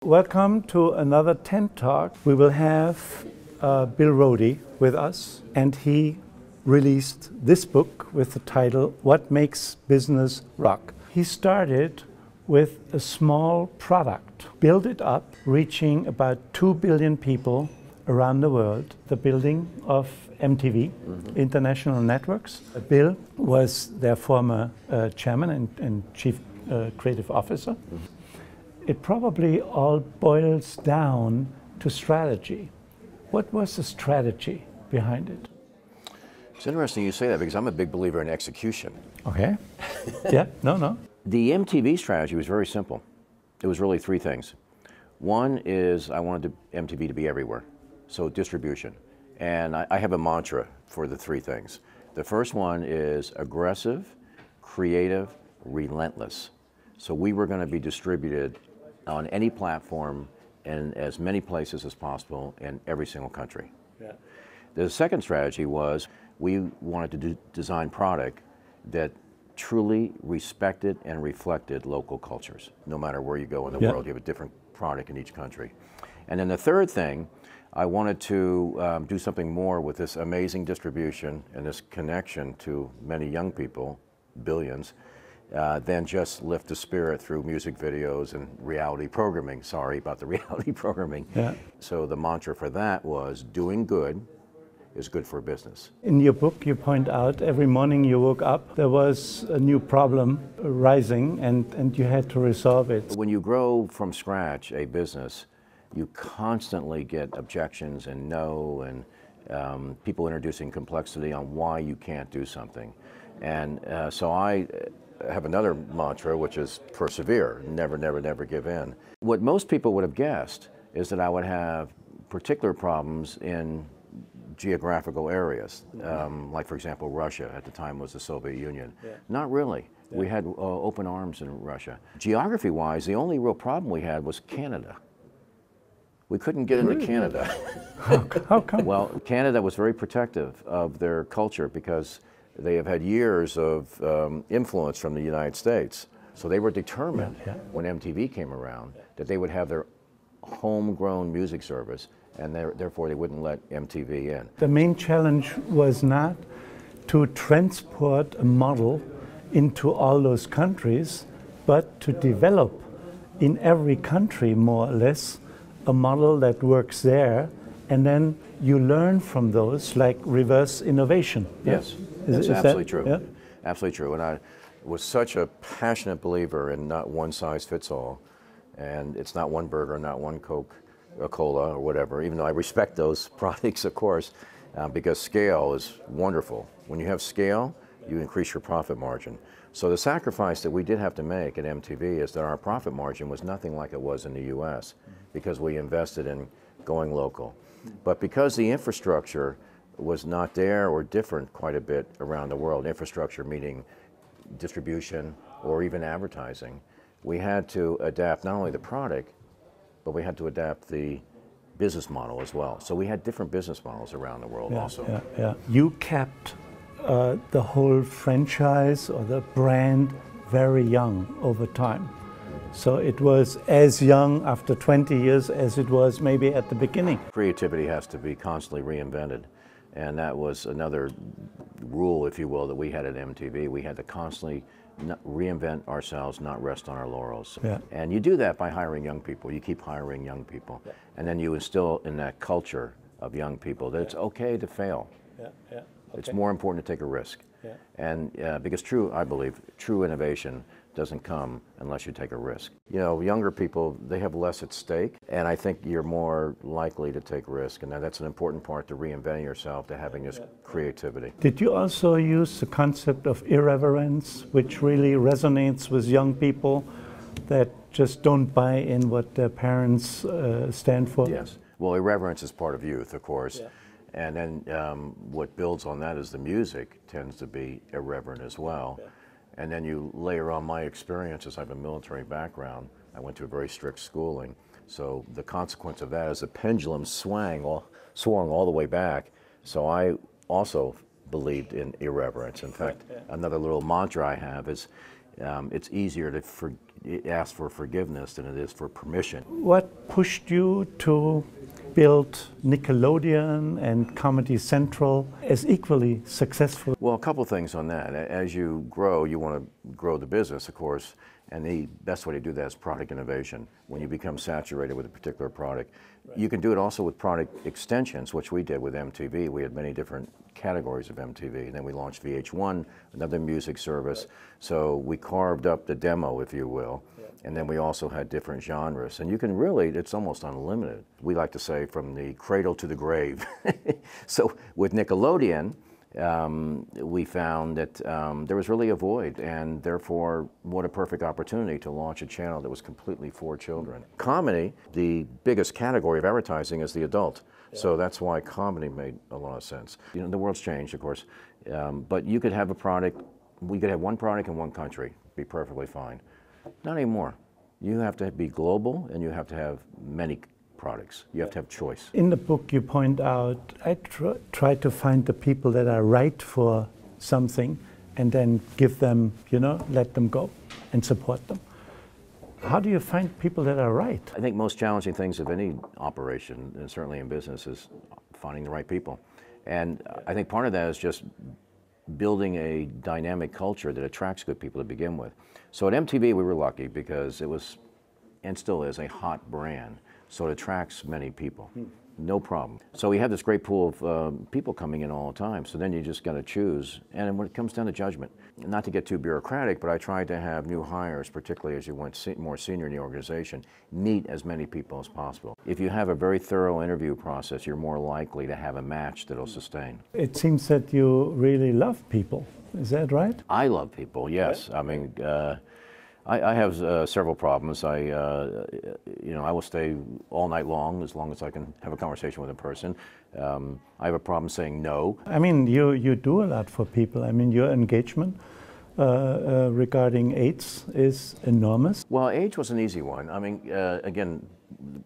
Welcome to another tent talk. We will have Bill Roedy with us, and he released this book with the title, What Makes Business Rock? He started with a small product, built it up, reaching about 2 billion people around the world, the building of MTV, International Networks. Bill was their former chairman and chief creative officer. It probably all boils down to strategy. What was the strategy behind it? It's interesting you say that because I'm a big believer in execution. Okay. Yeah, no. The MTV strategy was very simple. It was really three things. One is I wanted MTV to be everywhere, so distribution. And I have a mantra for the three things. The first one is aggressive, creative, relentless. So we were going to be distributed on any platform in as many places as possible in every single country. Yeah. The second strategy was we wanted to design product that truly respected and reflected local cultures. No matter where you go in the world, you have a different product in each country. And then the third thing, I wanted to do something more with this amazing distribution and this connection to many young people, billions, than just lift the spirit through music videos and reality programming. Sorry about the reality programming. Yeah. So the mantra for that was doing good is good for business. In your book, you point out every morning you woke up, there was a new problem rising and you had to resolve it. When you grow from scratch a business, you constantly get objections and no, and people introducing complexity on why you can't do something. And so I have another mantra, which is persevere, never, never, never give in. What most people would have guessed is that I would have particular problems in geographical areas, like for example, Russia at the time was the Soviet Union. Yeah. Not really. Yeah. We had open arms in Russia. Geography-wise, the only real problem we had was Canada. We couldn't get into Canada. How come? Well, Canada was very protective of their culture because they have had years of influence from the United States. So they were determined when MTV came around that they would have their homegrown music service, and therefore they wouldn't let MTV in. The main challenge was not to transport a model into all those countries, but to develop in every country, more or less, a model that works there, and then you learn from those, like reverse innovation. Yes, that's absolutely true. Yeah? Absolutely true. And I was such a passionate believer in not one size fits all, and it's not one burger, not one Coke, a cola or whatever, even though I respect those products, of course, because scale is wonderful. When you have scale, you increase your profit margin. So the sacrifice that we did have to make at MTV is that our profit margin was nothing like it was in the US because we invested in going local. But because the infrastructure was not there or different quite a bit around the world, infrastructure meaning distribution or even advertising, we had to adapt not only the product, but we had to adapt the business model as well. So we had different business models around the world also. Yeah. You kept the whole franchise or the brand very young over time. So it was as young after 20 years as it was maybe at the beginning. Creativity has to be constantly reinvented. And that was another rule, if you will, that we had at MTV. We had to constantly reinvent ourselves, not rest on our laurels. Yeah. And you do that by hiring young people. You keep hiring young people. Yeah. And then you instill in that culture of young people that it's okay to fail. Yeah. Yeah. Okay. It's more important to take a risk. Yeah. And because I believe, true innovation doesn't come unless you take a risk. You know, younger people, they have less at stake, and I think you're more likely to take risk, and that's an important part to reinventing yourself, to having this creativity. Did you also use the concept of irreverence, which really resonates with young people that just don't buy in what their parents stand for? Yes. Well, irreverence is part of youth, of course. Yeah. And then what builds on that is the music tends to be irreverent as well. Yeah. And then you layer on my experiences. I have a military background. I went to a very strict schooling. So the consequence of that is the pendulum swung all the way back. So I also believed in irreverence. In fact, another little mantra I have is, it's easier to ask for forgiveness than it is for permission. What pushed you to build Nickelodeon and Comedy Central as equally successful? Well, a couple things on that. As you grow, you want to grow the business, of course, and the best way to do that is product innovation. When you become saturated with a particular product, you can do it also with product extensions, which we did with MTV. We had many different categories of MTV. And then we launched VH1, another music service. So we carved up the demo, if you will. And then we also had different genres. And you can really, it's almost unlimited. We like to say from the cradle to the grave. So with Nickelodeon, we found that there was really a void, and therefore what a perfect opportunity to launch a channel that was completely for children. Comedy, the biggest category of advertising is the adult. So that's why comedy made a lot of sense. You know, the world's changed, of course, but you could have a product, we could have one product in one country, be perfectly fine. Not anymore. You have to be global, and you have to have many products. You have to have choice. In the book you point out, I try to find the people that are right for something and then give them, you know, let them go and support them. How do you find people that are right? I think most challenging things of any operation, and certainly in business, is finding the right people. And I think part of that is just building a dynamic culture that attracts good people to begin with. So at MTV we were lucky because it was, and still is, a hot brand. So it attracts many people, no problem. So we have this great pool of people coming in all the time, so then you just got to choose. And when it comes down to judgment, not to get too bureaucratic, but I tried to have new hires, particularly as you went more senior in the organization, meet as many people as possible. If you have a very thorough interview process, you're more likely to have a match that'll sustain. It seems that you really love people, is that right? I love people, yes. I mean, I have several problems. I will stay all night long as I can have a conversation with a person. I have a problem saying no. I mean, you do a lot for people. I mean, your engagement regarding AIDS is enormous. Well, AIDS was an easy one. I mean, again,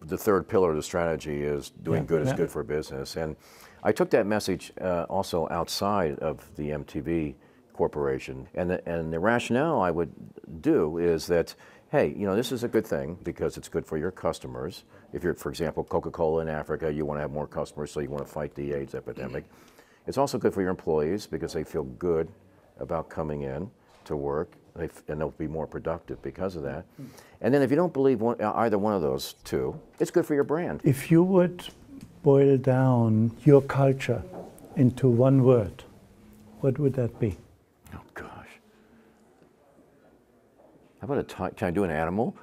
the third pillar of the strategy is doing good is good for business. And I took that message also outside of the MTV corporation. And the rationale I would do is that, hey, you know, this is a good thing because it's good for your customers. If you're, for example, Coca-Cola in Africa, you want to have more customers, so you want to fight the AIDS epidemic. It's also good for your employees because they feel good about coming in to work, and they'll be more productive because of that. And then if you don't believe either one of those two, it's good for your brand. If you would boil down your culture into one word, what would that be? Oh, gosh. How about a tiger? Can I do an animal?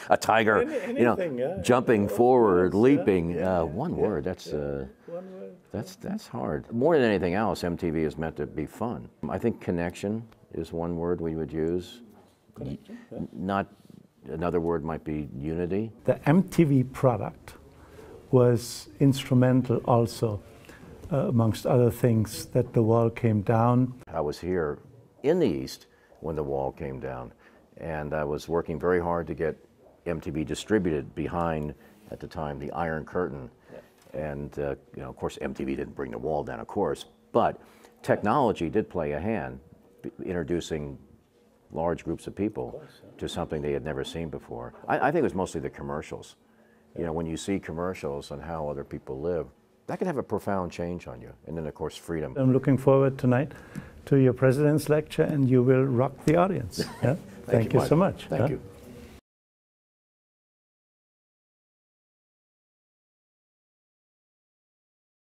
A tiger, jumping forward, leaping. One word, that's hard. More than anything else, MTV is meant to be fun. I think connection is one word we would use. Not another word might be unity. The MTV product was instrumental also, amongst other things, that the wall came down. I was here in the East when the wall came down, and I was working very hard to get MTV distributed behind, at the time, the Iron Curtain. And of course, MTV didn't bring the wall down, of course, but technology did play a hand, introducing large groups of people to something they had never seen before. I think it was mostly the commercials. You know, when you see commercials on how other people live, that can have a profound change on you. And then, of course, freedom. I'm looking forward tonight to your president's lecture, and you will rock the audience. Yeah? Thank you so much. Thank you.